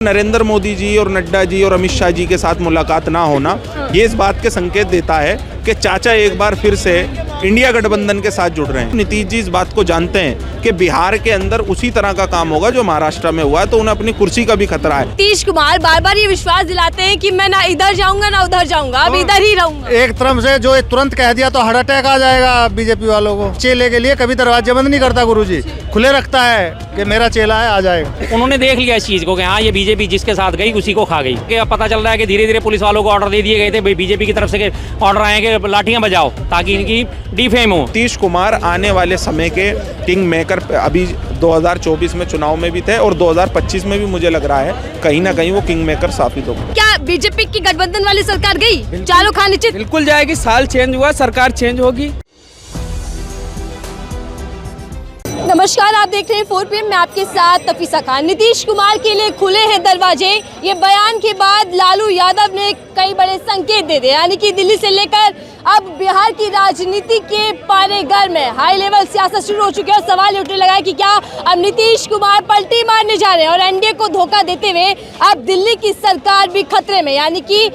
नरेंद्र मोदी जी और नड्डा जी और अमित शाह जी के साथ मुलाकात ना होना ये इस बात के संकेत देता है कि चाचा एक बार फिर से इंडिया गठबंधन के साथ जुड़ रहे हैं। नीतीश जी इस बात को जानते हैं कि बिहार के अंदर उसी तरह का काम होगा जो महाराष्ट्र में हुआ है, तो उन्हें अपनी कुर्सी का भी खतरा है। नीतीश कुमार बार बार ये विश्वास दिलाते हैं कि मैं ना इधर जाऊंगा ना उधर जाऊंगा, अब इधर ही रहूंगा। एक तरफ से जो तुरंत कह दिया तो हार्ट अटैक आ जाएगा बीजेपी वालों को। चेले के लिए कभी दरवाजे बंद नहीं करता गुरुजी, खुले रखता है कि मेरा चेला है आ जाएगा। उन्होंने देख लिया इस चीज को कि हाँ ये बीजेपी जिसके साथ गई उसी को खा गई। कि अब पता चल रहा है कि धीरे धीरे पुलिस वालों को ऑर्डर दे दिए गए थे, बीजेपी की तरफ से ऑर्डर आए कि लाठियां बजाओ ताकि इनकी डिफेम हो। नीतीश कुमार आने वाले समय के किंग मेकर अभी 2024 में चुनाव में भी थे और 2025 में भी मुझे लग रहा है कहीं ना कहीं वो किंग मेकर साबित होगा। क्या बीजेपी की गठबंधन वाली सरकार गई? चारों खाने चित बिल्कुल जाएगी। साल चेंज हुआ, सरकार चेंज होगी। नमस्कार, आप देख रहे हैं 4 PM, मैं आपके साथ तफीसा खान। नीतीश कुमार के लिए खुले हैं दरवाजे। ये बयान के बाद लालू यादव ने कई बड़े संकेत दे दिए, यानी कि दिल्ली से लेकर अब बिहार की राजनीति के पारे घर में हाई लेवल सियासत शुरू हो चुकी है। और सवाल उठने लगा है कि क्या अब नीतीश कुमार पलटी मारने जा रहे हैं और एनडीए को धोखा देते हुए अब दिल्ली की सरकार भी खतरे में, यानी कि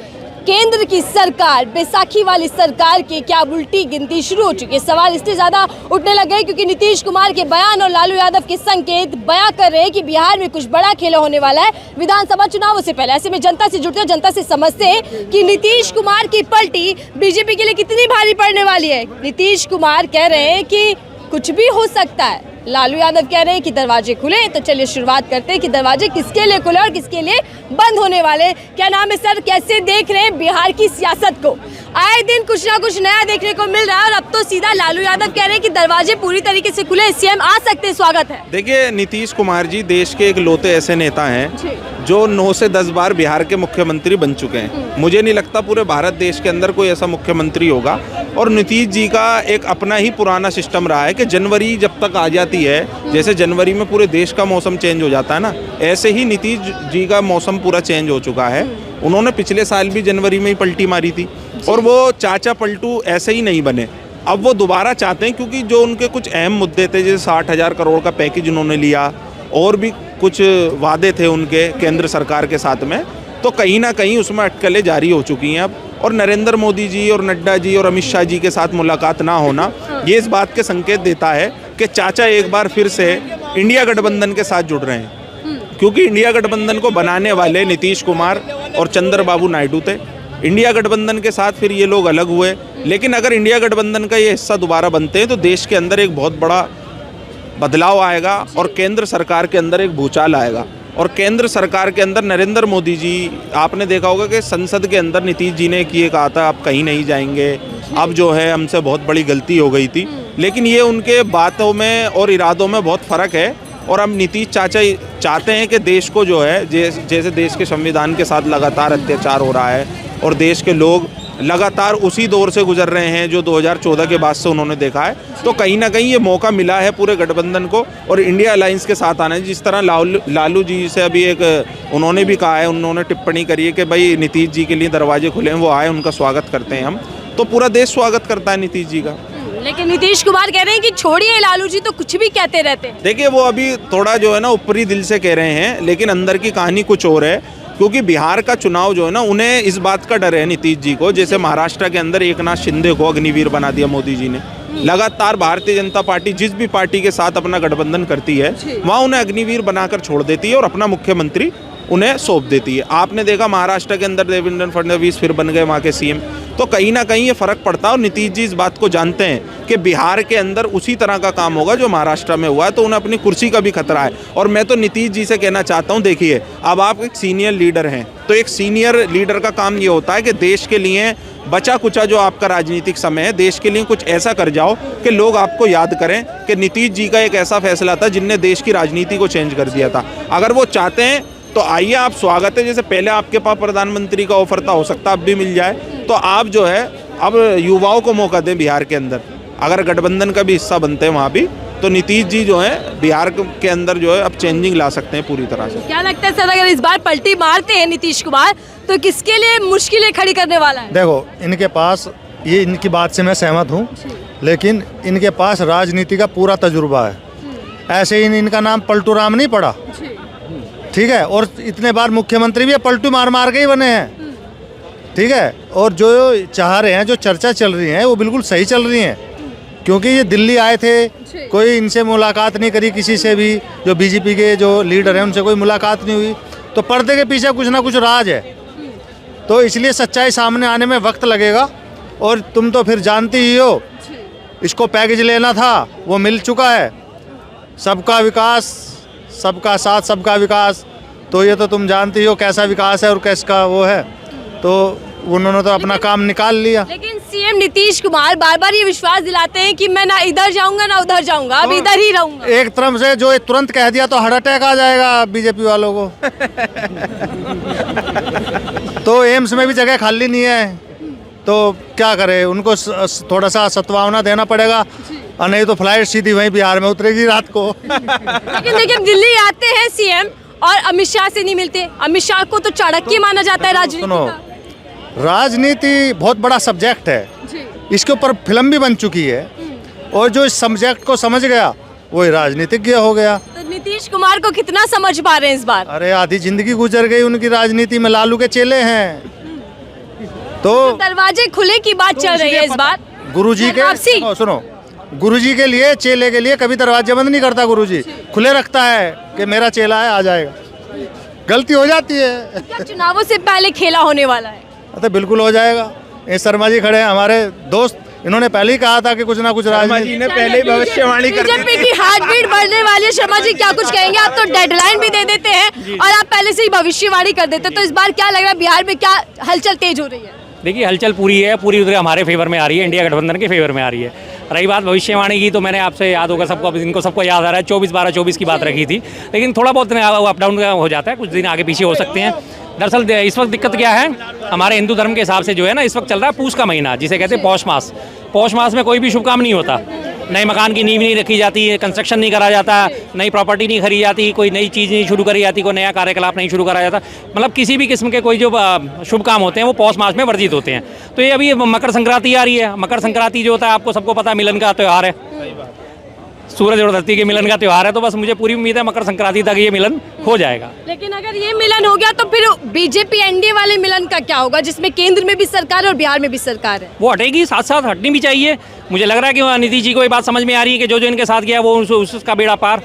केंद्र की सरकार, बैसाखी वाली सरकार की क्या उल्टी गिनती शुरू हो चुकी है। सवाल इसलिए ज्यादा उठने लगे क्योंकि नीतीश कुमार के बयान और लालू यादव के संकेत बयां कर रहे हैं कि बिहार में कुछ बड़ा खेल होने वाला है विधानसभा चुनावों से पहले। ऐसे में जनता से जुड़ते हैं, जनता से समझते हैं कि नीतीश कुमार की पलटी बीजेपी के लिए कितनी भारी पड़ने वाली है। नीतीश कुमार कह रहे हैं कि कुछ भी हो सकता है, लालू यादव कह रहे हैं कि दरवाजे खुले। तो चलिए शुरुआत करते हैं कि दरवाजे किसके लिए खुले और किसके लिए बंद होने वाले। क्या नाम है सर, कैसे देख रहे हैं बिहार की सियासत को? आए दिन कुछ ना कुछ नया देखने को मिल रहा है और अब तो सीधा लालू यादव कह रहे हैं कि दरवाजे पूरी तरीके से खुले, सीएम आ सकते हैं, स्वागत है। देखिए, नीतीश कुमार जी देश के एक लौते ऐसे नेता हैं जो 9 से 10 बार बिहार के मुख्यमंत्री बन चुके हैं। मुझे नहीं लगता पूरे भारत देश के अंदर कोई ऐसा मुख्यमंत्री होगा। और नीतीश जी का एक अपना ही पुराना सिस्टम रहा है कि जनवरी जब तक आ जाती है, जैसे जनवरी में पूरे देश का मौसम चेंज हो जाता है ना, ऐसे ही नीतीश जी का मौसम पूरा चेंज हो चुका है। उन्होंने पिछले साल भी जनवरी में ही पलटी मारी थी और वो चाचा पलटू ऐसे ही नहीं बने। अब वो दोबारा चाहते हैं क्योंकि जो उनके कुछ अहम मुद्दे थे, जैसे 60,000 करोड़ का पैकेज उन्होंने लिया और भी कुछ वादे थे उनके केंद्र सरकार के साथ में, तो कहीं ना कहीं उसमें अटकलें जारी हो चुकी हैं अब। और नरेंद्र मोदी जी और नड्डा जी और अमित शाह जी के साथ मुलाकात ना होना ये इस बात के संकेत देता है कि चाचा एक बार फिर से इंडिया गठबंधन के साथ जुड़ रहे हैं। क्योंकि इंडिया गठबंधन को बनाने वाले नीतीश कुमार और चंद्रबाबू नायडू थे। इंडिया गठबंधन के साथ फिर ये लोग अलग हुए, लेकिन अगर इंडिया गठबंधन का ये हिस्सा दोबारा बनते हैं तो देश के अंदर एक बहुत बड़ा बदलाव आएगा और केंद्र सरकार के अंदर एक भूचाल आएगा। और केंद्र सरकार के अंदर नरेंद्र मोदी जी, आपने देखा होगा कि संसद के अंदर नीतीश जी ने किए कहा था आप कहीं नहीं जाएंगे, अब जो है हमसे बहुत बड़ी गलती हो गई थी। लेकिन ये उनके बातों में और इरादों में बहुत फ़र्क है। और अब नीतीश चाचा चाहते हैं कि देश को जो है जैसे देश के संविधान के साथ लगातार अत्याचार हो रहा है और देश के लोग लगातार उसी दौर से गुजर रहे हैं जो 2014 के बाद से उन्होंने देखा है, तो कहीं ना कहीं ये मौका मिला है पूरे गठबंधन को और इंडिया अलायंस के साथ आना है। जिस तरह लालू जी से अभी एक उन्होंने भी कहा है, उन्होंने टिप्पणी करी है कि भाई नीतीश जी के लिए दरवाजे खुले हैं, वो आए, उनका स्वागत करते हैं हम, तो पूरा देश स्वागत करता है नीतीश जी का। लेकिन नीतीश कुमार कह रहे हैं कि छोड़िए लालू जी तो कुछ भी कहते रहते हैं। देखिए, वो अभी थोड़ा जो है ना ऊपरी दिल से कह रहे हैं, लेकिन अंदर की कहानी कुछ और है। क्योंकि बिहार का चुनाव जो है ना, उन्हें इस बात का डर है नीतीश जी को, जैसे महाराष्ट्र के अंदर एकनाथ शिंदे को अग्निवीर बना दिया मोदी जी ने। लगातार भारतीय जनता पार्टी जिस भी पार्टी के साथ अपना गठबंधन करती है वहाँ उन्हें अग्निवीर बनाकर छोड़ देती है और अपना मुख्यमंत्री उन्हें सौंप देती है। आपने देखा महाराष्ट्र के अंदर देवेंद्र फडणवीस फिर बन गए वहाँ के सीएम, तो कहीं ना कहीं ये फर्क पड़ता है। और नीतीश जी इस बात को जानते हैं कि बिहार के अंदर उसी तरह का काम होगा जो महाराष्ट्र में हुआ है, तो उन्हें अपनी कुर्सी का भी खतरा है। और मैं तो नीतीश जी से कहना चाहता हूँ, देखिए अब आप एक सीनियर लीडर हैं, तो एक सीनियर लीडर का काम ये होता है कि देश के लिए बचा कुचा जो आपका राजनीतिक समय है, देश के लिए कुछ ऐसा कर जाओ कि लोग आपको याद करें कि नीतीश जी का एक ऐसा फैसला था जिनने देश की राजनीति को चेंज कर दिया था। अगर वो चाहते हैं तो आइए, आप स्वागत है। जैसे पहले आपके पास प्रधानमंत्री का ऑफर था, हो सकता अब भी मिल जाए, तो आप जो है अब युवाओं को मौका दें बिहार के अंदर। अगर गठबंधन का भी हिस्सा बनते हैं वहाँ भी, तो नीतीश जी जो है बिहार के अंदर जो है अब चेंजिंग ला सकते हैं पूरी तरह से। क्या लगता है सर, अगर इस बार पलटी मारते हैं नीतीश कुमार तो किसके लिए मुश्किलें खड़ी करने वाला है? देखो, इनके पास ये इनकी बात से मैं सहमत हूँ, लेकिन इनके पास राजनीति का पूरा तजुर्बा है। ऐसे ही इनका नाम पलटू राम नहीं पड़ा, ठीक है, और इतने बार मुख्यमंत्री भी पलटू मार मार के ही बने हैं। ठीक है, और जो चाह रहे हैं, जो चर्चा चल रही है वो बिल्कुल सही चल रही है, क्योंकि ये दिल्ली आए थे, कोई इनसे मुलाकात नहीं करी किसी से भी, जो बीजेपी के जो लीडर हैं उनसे कोई मुलाकात नहीं हुई, तो पर्दे के पीछे कुछ ना कुछ राज है, तो इसलिए सच्चाई सामने आने में वक्त लगेगा। और तुम तो फिर जानती ही हो, इसको पैकेज लेना था वो मिल चुका है, सबका विकास, सबका साथ, सबका विकास, तो ये तो तुम जानती हो कैसा विकास है और कैसा वो है, तो उन्होंने तो अपना काम निकाल लिया। लेकिन सीएम नीतीश कुमार बार बार ये विश्वास दिलाते हैं कि मैं ना इधर जाऊंगा ना उधर जाऊंगा, अब इधर ही रहूंगा। एक तरफ से जो तुरंत कह दिया तो हार्ट अटैक आ जाएगा बीजेपी वालों को। तो एम्स में भी जगह खाली नहीं है, तो क्या करे, उनको थोड़ा सा सत्वावना देना पड़ेगा, और नहीं तो फ्लाइट सीधी वहीं बिहार में उतरेगी रात को। लेकिन देखिए, दिल्ली आते हैं सीएम और अमित शाह से नहीं मिलते। अमित शाह को तो चाणक्य माना जाता है राजनीति सुनो, का। राजनीति बहुत बड़ा सब्जेक्ट है, इसके ऊपर फिल्म भी बन चुकी है, और जो इस सब्जेक्ट को समझ गया वही राजनीतिज्ञ हो गया। तो नीतीश कुमार को कितना समझ पा रहे हैं इस बार? अरे आधी जिंदगी गुजर गई उनकी राजनीति में, लालू के चेले हैं, तो दरवाजे खुले की बात चल रही है इस बार। गुरुजी के सुनो, गुरुजी के लिए, चेले के लिए कभी दरवाजे बंद नहीं करता गुरुजी, खुले रखता है कि मेरा चेला है आ जाएगा। गलती हो जाती है। क्या चुनावों से पहले खेला होने वाला है? तो बिल्कुल हो जाएगा। ये शर्मा जी खड़े हैं हमारे दोस्त, इन्होंने पहले ही कहा था कि कुछ ना कुछ राजनीति ने पहले ही भविष्यवाणी कर दी। बीजेपी की हार्ट बीट बढ़ने वाली है। शर्मा जी क्या कुछ कहेंगे? आप तो डेडलाइन भी दे देते हैं और आप पहले से ही भविष्यवाणी कर देते हैं, तो इस बार क्या लग रहा है, बिहार में क्या हलचल तेज हो रही है? देखिए, हलचल पूरी है, पूरी उधर हमारे फेवर में आ रही है, इंडिया गठबंधन के फेवर में आ रही है। रही बात भविष्यवाणी की, तो मैंने आपसे याद होगा सबको, अब इनको सबको याद आ रहा है 24/12/24 की बात रखी थी, लेकिन थोड़ा बहुत अप डाउन हो जाता है, कुछ दिन आगे पीछे हो सकते हैं। दरअसल इस वक्त दिक्कत क्या है, हमारे हिंदू धर्म के हिसाब से जो है ना, इस वक्त चल रहा है पूस का महीना, जिसे कहते हैं पौष मास। पौष मास में कोई भी शुभ काम नहीं होता, नए मकान की नींव नहीं रखी जाती है, कंस्ट्रक्शन नहीं करा जाता, नई प्रॉपर्टी नहीं खरीदी जाती, कोई नई चीज़ नहीं शुरू करी जाती, कोई नया कार्यकलाप नहीं शुरू करा जाता, मतलब किसी भी किस्म के कोई जो शुभ काम होते हैं वो पौष मास में वर्जित होते हैं। तो ये अभी मकर संक्रांति आ रही है, मकर संक्रांति जो होता है आपको सबको पता है, मिलन का त्यौहार है, सूरज और धरती के मिलन का त्यौहार है, तो बस मुझे पूरी उम्मीद है मकर संक्रांति तक ये मिलन हो जाएगा। लेकिन अगर ये मिलन हो गया तो फिर बीजेपी एनडीए वाले मिलन का क्या होगा, जिसमें केंद्र में भी सरकार और बिहार में भी सरकार है? वो हटेगी, साथ साथ हटनी भी चाहिए। मुझे लग रहा है कि नीतीश जी को ये बात समझ में आ रही है कि जो जो इनके साथ गया वो उसका बेड़ा पार।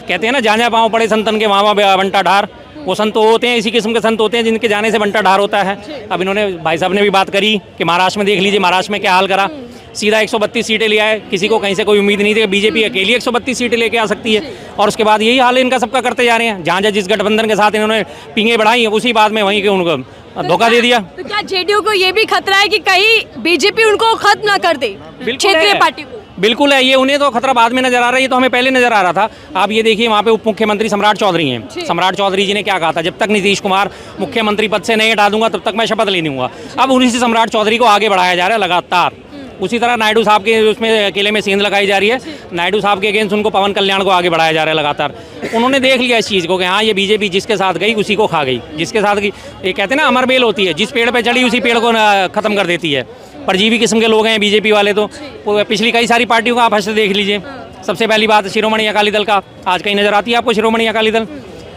कहते हैं ना, जहाँ जहाँ पाँव पड़े संतन के वहाँ वहाँ बंटा ढार। वो संत होते हैं, इसी किस्म के संत होते हैं जिनके जाने से बंटा ढार होता है। अब इन्होंने, भाई साहब ने भी बात करी कि महाराष्ट्र में देख लीजिए, महाराष्ट्र में क्या हाल करा, सीधा 132 सीटें ले आए, किसी को कहीं से कोई उम्मीद नहीं थी कि बीजेपी अकेली 132 सीटें लेके आ सकती है, और उसके बाद यही हाल इनका सबका करते जा रहे हैं। जहाँ जहाँ जिस गठबंधन के साथ इन्होंने पींगे बढ़ाई, उसी बाद में वहीं के उनको धोखा दे दिया। तो क्या जेडीयू को ये भी खतरा है कि कहीं बीजेपी उनको खत्म ना कर दे, क्षेत्रीय पार्टी को? बिल्कुल है, ये उन्हें तो खतरा बाद में नजर आ रहा है, ये तो हमें पहले नजर आ रहा था। आप ये देखिए, वहाँ पे उप मुख्यमंत्री सम्राट चौधरी हैं। सम्राट चौधरी जी ने क्या कहा था, जब तक नीतीश कुमार मुख्यमंत्री पद से नहीं हटा दूंगा तब तक मैं शपथ नहीं लूंगा। अब उन्हीं से सम्राट चौधरी को आगे बढ़ाया जा रहा है लगातार। उसी तरह नायडू साहब के उसमें अकेले में सेंध लगाई जा रही है, नायडू साहब के अगेंस्ट उनको पवन कल्याण को आगे बढ़ाया जा रहा है लगातार। उन्होंने देख लिया इस चीज़ को कि हाँ, ये बीजेपी जिसके साथ गई उसी को खा गई, जिसके साथ गई, ये कहते हैं ना अमर बेल होती है, जिस पेड़ पे चढ़ी उसी पेड़ को खत्म कर देती है। परजीवी किस्म के लोग हैं बीजेपी वाले, तो पिछली कई सारी पार्टियों का आप हश्र देख लीजिए। सबसे पहली बात शिरोमणि अकाली दल का, आज कहीं नजर आती है आपको शिरोमणि अकाली दल?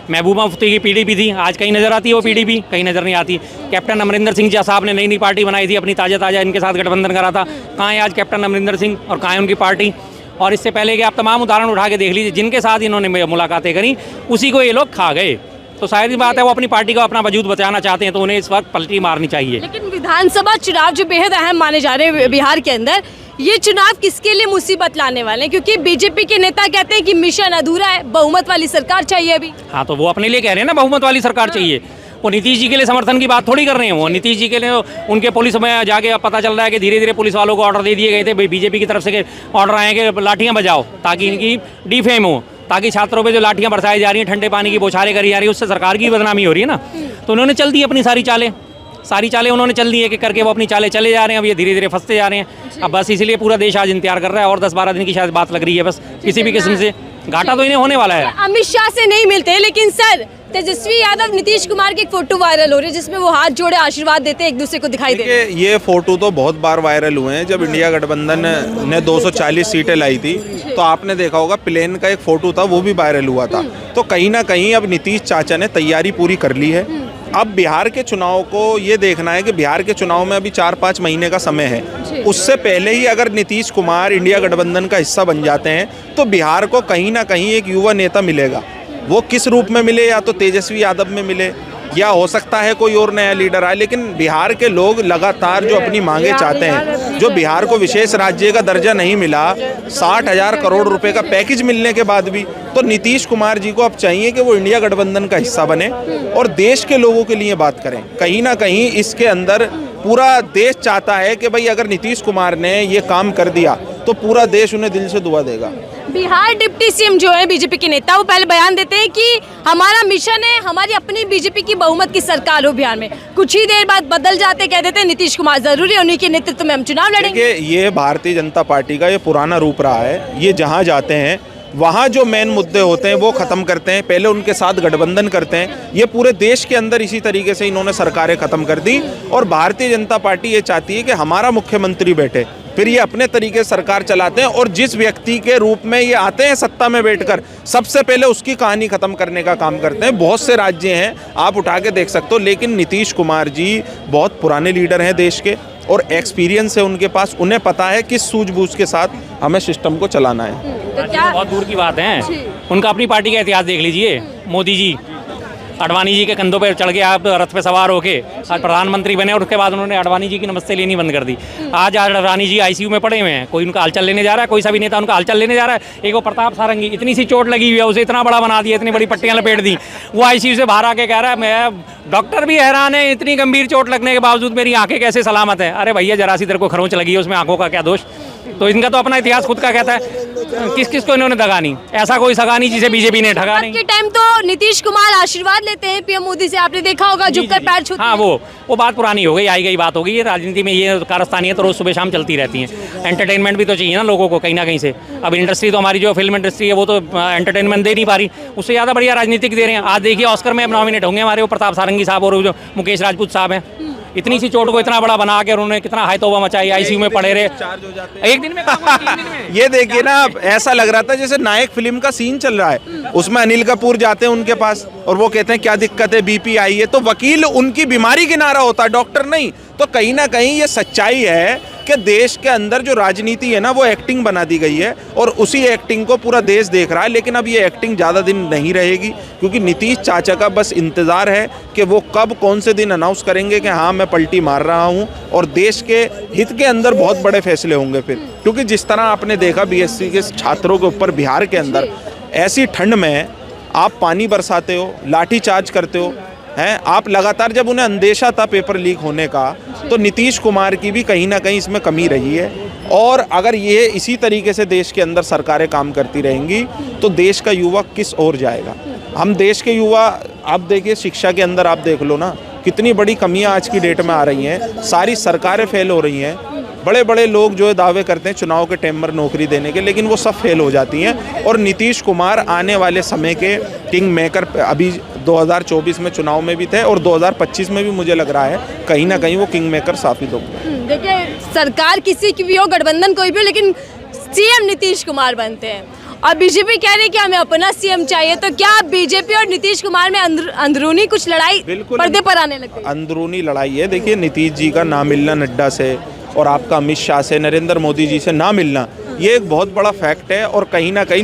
महबूबा मुफ्ती की पीडीपी थी, आज कहीं नजर आती है वो पीडीपी? कहीं नजर नहीं आती। कैप्टन अमरिंदर सिंह जी साहब ने नई नई पार्टी बनाई थी, अपनी ताज़ा इनके साथ गठबंधन करा था, कहाँ है आज कैप्टन अमरिंदर सिंह और कहाँ है उनकी पार्टी? और इससे पहले कि आप तमाम उदाहरण उठा के देख लीजिए, जिनके साथ इन्होंने मुलाकातें करी उसी को ये लोग खा गए। तो शायद ही बात है, वो अपनी पार्टी को अपना वजूद बचाना चाहते हैं, तो उन्हें इस वक्त पलटी मारनी चाहिए। लेकिन विधानसभा चुनाव जो बेहद अहम माने जा रहे हैं बिहार के अंदर, ये चुनाव किसके लिए मुसीबत लाने वाले हैं? क्योंकि बीजेपी के नेता कहते हैं कि मिशन अधूरा है, बहुमत वाली सरकार चाहिए अभी। हाँ, तो वो अपने लिए कह रहे हैं ना बहुमत वाली सरकार चाहिए। वो नीतीश जी के लिए समर्थन की बात थोड़ी कर रहे हैं। वो नीतीश जी के लिए उनके पुलिस में जाके अब पता चल रहा है कि धीरे धीरे पुलिस वालों को ऑर्डर दे दिए गए थे, बीजेपी की तरफ से ऑर्डर आए कि लाठियाँ बजाओ, ताकि इनकी डिफेम हो, ताकि छात्रों पे जो लाठियाँ बरसाई जा रही हैं, ठंडे पानी की बौछारें करी जा रही है, उससे सरकार की बदनामी हो रही है ना। तो उन्होंने चल दी अपनी सारी चालें उन्होंने चल दी है कि करके वो अपनी चालें चले जा रहे हैं। अब ये धीरे धीरे फंसते जा रहे हैं। अब बस इसलिए पूरा देश आज इंतजार कर रहा है, और 10-12 दिन की शायद बात लग रही है, बस किसी भी किस्म से घाटा तो इन्हें होने वाला है। अमित शाह से नहीं मिलते, लेकिन सर तेजस्वी यादव नीतीश कुमार की एक फोटो वायरल हो रही है जिसमें वो हाथ जोड़े आशीर्वाद देते हैं एक दूसरे को दिखाई दे रहे हैं। देखिए, ये फोटो तो बहुत बार वायरल हुए हैं। जब इंडिया गठबंधन ने 240 सीटें लाई थी तो आपने देखा होगा प्लेन का एक फोटो था, वो भी वायरल हुआ था। तो कहीं ना कहीं अब नीतीश चाचा ने तैयारी पूरी कर ली है। अब बिहार के चुनाव को ये देखना है कि बिहार के चुनाव में अभी 4-5 महीने का समय है। उससे पहले ही अगर नीतीश कुमार इंडिया गठबंधन का हिस्सा बन जाते हैं तो बिहार को कहीं ना कहीं एक युवा नेता मिलेगा। वो किस रूप में मिले, या तो तेजस्वी यादव में मिले या हो सकता है कोई और नया लीडर आए, लेकिन बिहार के लोग लगातार जो अपनी मांगे चाहते हैं, जो बिहार को विशेष राज्य का दर्जा नहीं मिला, 60,000 करोड़ रुपए का पैकेज मिलने के बाद भी, तो नीतीश कुमार जी को अब चाहिए कि वो इंडिया गठबंधन का हिस्सा बने और देश के लोगों के लिए बात करें। कहीं ना कहीं इसके अंदर पूरा देश चाहता है कि भाई अगर नीतीश कुमार ने ये काम कर दिया तो पूरा देश उन्हें दिल से दुआ देगा। बिहार डिप्टी सीएम जो है बीजेपी के नेता, वो पहले बयान देते हैं कि हमारा मिशन है हमारी अपनी बीजेपी की बहुमत की सरकार हो बिहार में। कुछ ही देर बाद बदल जाते, कह देते हैं नीतीश कुमार जरूरी है, उन्हीं के नेतृत्व में हम चुनाव लड़ेंगे। ये भारतीय जनता पार्टी का ये पुराना रूप रहा है। ये जहाँ जाते हैं वहाँ जो मेन मुद्दे होते हैं वो ख़त्म करते हैं, पहले उनके साथ गठबंधन करते हैं। ये पूरे देश के अंदर इसी तरीके से इन्होंने सरकारें ख़त्म कर दी और भारतीय जनता पार्टी ये चाहती है कि हमारा मुख्यमंत्री बैठे, फिर ये अपने तरीके से सरकार चलाते हैं और जिस व्यक्ति के रूप में ये आते हैं सत्ता में बैठकर, सबसे पहले उसकी कहानी ख़त्म करने का काम करते हैं। बहुत से राज्य हैं, आप उठा के देख सकते हो, लेकिन नीतीश कुमार जी बहुत पुराने लीडर हैं देश के और एक्सपीरियंस है उनके पास। उन्हें पता है किस सूझबूझ के साथ हमें सिस्टम को चलाना है। तो क्या बहुत दूर की बात है, उनका अपनी पार्टी का इतिहास देख लीजिए। मोदी जी अडवाणी जी के कंधों पर चढ़ के आप रथ पे सवार होके आज प्रधानमंत्री बने और उसके बाद उन्होंने अडवाणी जी की नमस्ते लेनी बंद कर दी। आज अडवाणी जी आईसीयू में पड़े हुए हैं, कोई उनका हालचाल लेने जा रहा है, कोई सा भी नेता उनका हालचाल लेने जा रहा है। एक वो प्रताप सारंगी, इतनी सी चोट लगी हुई है, उसे इतना बड़ा बना दिया, इतनी बड़ी पट्टियां लपेट दी, वो आईसीयू से बाहर आके कह रहा है मैं डॉक्टर भी हैरान है, इतनी गंभीर चोट लगने के बावजूद मेरी आंखें कैसे सलामत है। अरे भैया जरा सी तेरे को खरोंच लगी है, उसमें आंखों का क्या दोष। तो इनका तो अपना इतिहास खुद का कहता है, किस किस को इन्होंने दगा नहीं, ऐसा कोई सगा नहीं जिसे बीजेपी ने ठगा नहीं। के टाइम तो नीतीश कुमार आशीर्वाद लेते हैं पीएम मोदी से, आपने देखा होगा झुककर पैर छूते हैं। हाँ, वो बात पुरानी हो गई, आई गई बात हो गई। ये राजनीति में ये कारस्तानी है तो रोज सुबह शाम चलती रहती है। एंटरटेनमेंट भी तो चाहिए ना लोगों को कहीं ना कहीं से। अब इंडस्ट्री तो हमारी जो फिल्म इंडस्ट्री है वो तो एंटरटेनमेंट दे नहीं पा रही, उससे ज़्यादा बढ़िया राजनीतिक दे रहे हैं। आज देखिए ऑस्कर में नॉमिनेट होंगे हमारे वो प्रताप सारंगी साहब और जो मुकेश राजपूत साहब हैं। इतनी सी चोट को इतना बड़ा बना के उन्होंने कितना हाई तौबा मचाई, आईसीयू में पड़े रहे एक दिन में, 3 दिन में। ये देखिए ना, ऐसा लग रहा था जैसे नायक फिल्म का सीन चल रहा है। उसमें अनिल कपूर जाते हैं उनके पास और वो कहते हैं क्या दिक्कत है, बीपी आई है, तो वकील उनकी बीमारी गिना रहा होता है, डॉक्टर नहीं। तो कहीं ना कहीं ये सच्चाई है कि देश के अंदर जो राजनीति है ना वो एक्टिंग बना दी गई है और उसी एक्टिंग को पूरा देश देख रहा है। लेकिन अब ये एक्टिंग ज़्यादा दिन नहीं रहेगी, क्योंकि नीतीश चाचा का बस इंतज़ार है कि वो कब कौन से दिन अनाउंस करेंगे कि हाँ मैं पलटी मार रहा हूँ, और देश के हित के अंदर बहुत बड़े फैसले होंगे फिर। क्योंकि जिस तरह आपने देखा बीएससी के छात्रों के ऊपर बिहार के अंदर ऐसी ठंड में आप पानी बरसाते हो, लाठी चार्ज करते हो हैं आप लगातार, जब उन्हें अंदेशा था पेपर लीक होने का, तो नीतीश कुमार की भी कहीं ना कहीं इसमें कमी रही है। और अगर ये इसी तरीके से देश के अंदर सरकारें काम करती रहेंगी तो देश का युवा किस ओर जाएगा। हम देश के युवा, आप देखिए शिक्षा के अंदर आप देख लो ना, कितनी बड़ी कमियां आज की डेट में आ रही हैं। सारी सरकारें फेल हो रही हैं। बड़े बड़े लोग जो है दावे करते हैं चुनाव के टाइम पर नौकरी देने के, लेकिन वो सब फेल हो जाती हैं। और नीतीश कुमार आने वाले समय के किंग मेकर अभी 2024 में चुनाव में भी थे और 2025 में भी मुझे लग रहा है कहीं ना कहीं वो किंग मेकर साबित होंगे। देखिए सरकार किसी की भी हो, गठबंधन कोई भी हो, लेकिन सीएम नीतीश कुमार बनते हैं और बीजेपी कह रही है कि हमें अपना सीएम चाहिए। तो क्या बीजेपी और नीतीश कुमार में अंदरूनी कुछ लड़ाई पर्दे पर आने लग गई? अंदरूनी लड़ाई है। देखिए नीतीश जी का ना मिलना नड्डा से और आपका अमित शाह से, नरेंद्र मोदी जी से ना मिलना, ये एक बहुत बड़ा फैक्ट है। और कहीं ना कहीं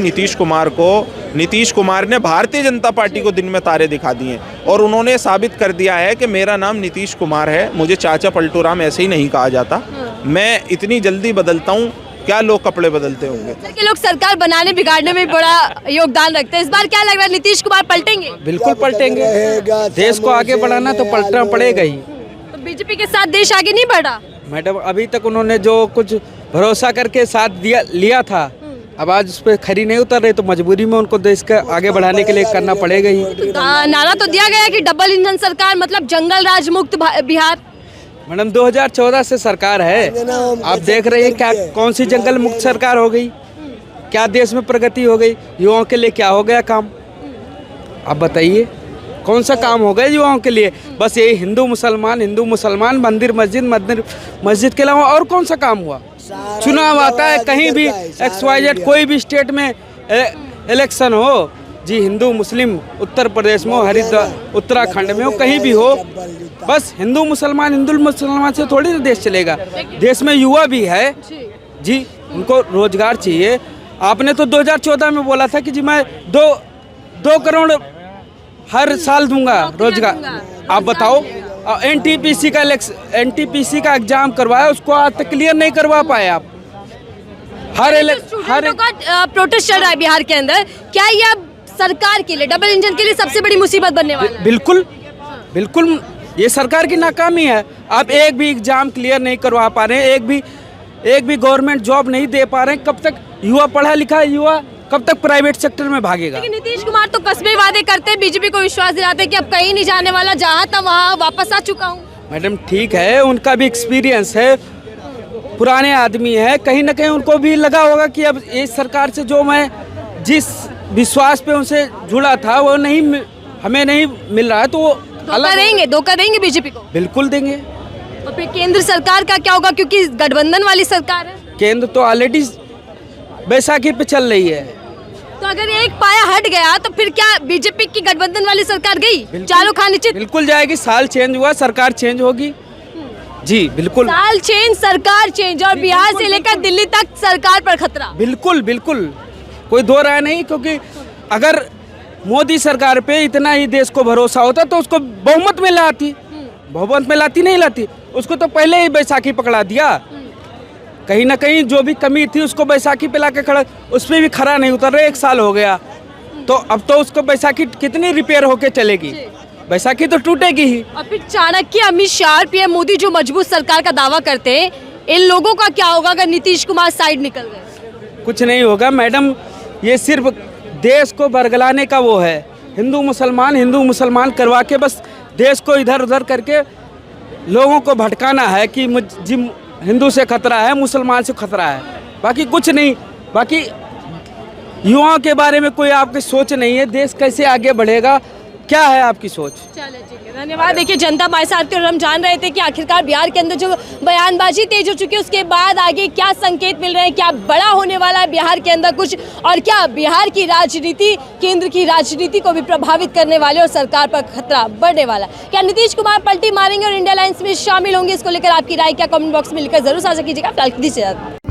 नीतीश कुमार ने भारतीय जनता पार्टी को दिन में तारे दिखा दिए और उन्होंने साबित कर दिया है कि मेरा नाम नीतीश कुमार है, मुझे चाचा पलटू राम ऐसे ही नहीं कहा जाता, मैं इतनी जल्दी बदलता हूँ। क्या लोग कपड़े बदलते होंगे। के लोग सरकार बनाने बिगाड़ने में बड़ा योगदान रखते हैं। इस बार क्या लग रहा है, नीतीश कुमार पलटेंगे? बिल्कुल पलटेंगे। देश को आगे बढ़ाना तो पलटना पड़ेगा ही। तो बीजेपी के साथ देश आगे नहीं बढ़ा मैडम। अभी तक उन्होंने जो कुछ भरोसा करके साथ लिया था, अब आज उस पर खरी नहीं उतर रहे, तो मजबूरी में उनको देश का आगे बढ़ाने के लिए करना पड़ेगा ही। नारा तो दिया गया कि डबल इंजन सरकार, मतलब जंगल राज मुक्त बिहार। मैडम 2014 से सरकार है, आप देख रहे हैं क्या कौन सी जंगल मुक्त सरकार हो गई, क्या देश में प्रगति हो गई, युवाओं के लिए क्या हो गया काम, आप बताइए। कौन सा काम हो गया युवाओं के लिए? बस यही हिंदू मुसलमान, मंदिर मस्जिद के अलावा और कौन सा काम हुआ? चुनाव आता है कहीं भी XYZ कोई भी स्टेट में इलेक्शन हो जी, हिंदू मुस्लिम उत्तर प्रदेश में हो, हरिद्वार उत्तराखंड में हो, कहीं भी हो, बस हिंदू मुसलमान से थोड़ी ना देश चलेगा। देश में युवा भी है जी, उनको रोजगार चाहिए। आपने तो 2014 में बोला था कि जी मैं 2 करोड़ हर साल दूंगा रोजगार। आप बताओ, NTPC का एग्जाम करवाया, उसको आज तक क्लियर नहीं करवा पाए आप। हर प्रोटेस्ट चल रहा है बिहार के अंदर, क्या ये अब सरकार के लिए, डबल इंजन के लिए सबसे बड़ी मुसीबत बनने वाला है? बिल्कुल ये सरकार की नाकामी है। आप एक भी एग्जाम क्लियर नहीं करवा पा रहे हैं, एक भी गवर्नमेंट जॉब नहीं दे पा रहे हैं। कब तक युवा पढ़ा लिखा युवा कब तक प्राइवेट सेक्टर में भागेगा? लेकिन नीतीश कुमार तो कस्बे वादे करते हैं, बीजेपी को विश्वास दिलाते हैं कि अब कहीं नहीं जाने वाला, जहाँ था वहाँ वापस आ चुका हूँ। मैडम ठीक है, उनका भी एक्सपीरियंस है, पुराने आदमी है, कहीं ना कहीं उनको भी लगा होगा कि अब इस सरकार से जो मैं जिस विश्वास पे उनसे जुड़ा था वो हमें नहीं मिल रहा है, तो वो धोखा देंगे बीजेपी को? बिल्कुल देंगे। और फिर केंद्र सरकार का क्या होगा, क्योंकि गठबंधन वाली सरकार है? केंद्र तो ऑलरेडी बैसाखी पे चल रही है, तो अगर एक पाया हट गया तो फिर क्या बीजेपी की गठबंधन वाली सरकार गई? चारों खाने चित बिल्कुल जाएगी। साल चेंज हुआ, सरकार चेंज होगी जी, बिल्कुल। साल चेंज, सरकार चेंज, और बिहार से लेकर दिल्ली तक सरकार पर खतरा। बिल्कुल कोई दो राय नहीं, क्योंकि अगर मोदी सरकार पे इतना ही देश को भरोसा होता तो उसको बहुमत में नहीं लाती, उसको तो पहले ही बैसाखी पकड़ा दिया। कहीं ना कहीं जो भी कमी थी उसको बैसाखी पे लाके खड़ा, उस पर भी खरा नहीं उतर रहे। 1 साल हो गया, तो अब तो उसको बैसाखी कितनी रिपेयर होके चलेगी? बैसाखी तो टूटेगी ही। और फिर चाणक्य, अमित शाह, PM मोदी जो मजबूत सरकार का दावा करते हैं, इन लोगों का क्या होगा अगर नीतीश कुमार साइड निकल गए? कुछ नहीं होगा मैडम, ये सिर्फ देश को बरगलाने का वो है। हिंदू मुसलमान करवा के बस देश को इधर उधर करके लोगों को भटकाना है कि हिंदू से खतरा है, मुसलमान से खतरा है, बाकी कुछ नहीं। बाकी युवाओं के बारे में कोई आपकी सोच नहीं है, देश कैसे आगे बढ़ेगा, क्या है आपकी सोच? चलो ठीक है, धन्यवाद। देखिए जनता हमारे साथ थी और हम जान रहे थे कि आखिरकार बिहार के अंदर जो बयानबाजी तेज हो चुकी है, उसके बाद आगे क्या संकेत मिल रहे हैं, क्या बड़ा होने वाला है बिहार के अंदर कुछ, और क्या बिहार की राजनीति केंद्र की राजनीति को भी प्रभावित करने वाले और सरकार पर खतरा बढ़ने वाला। क्या नीतीश कुमार पलटी मारेंगे और इंडिया अलायंस में शामिल होंगे? इसको लेकर आपकी राय क्या कमेंट बॉक्स में लिखकर जरूर साझा कीजिएगा। फिलहाल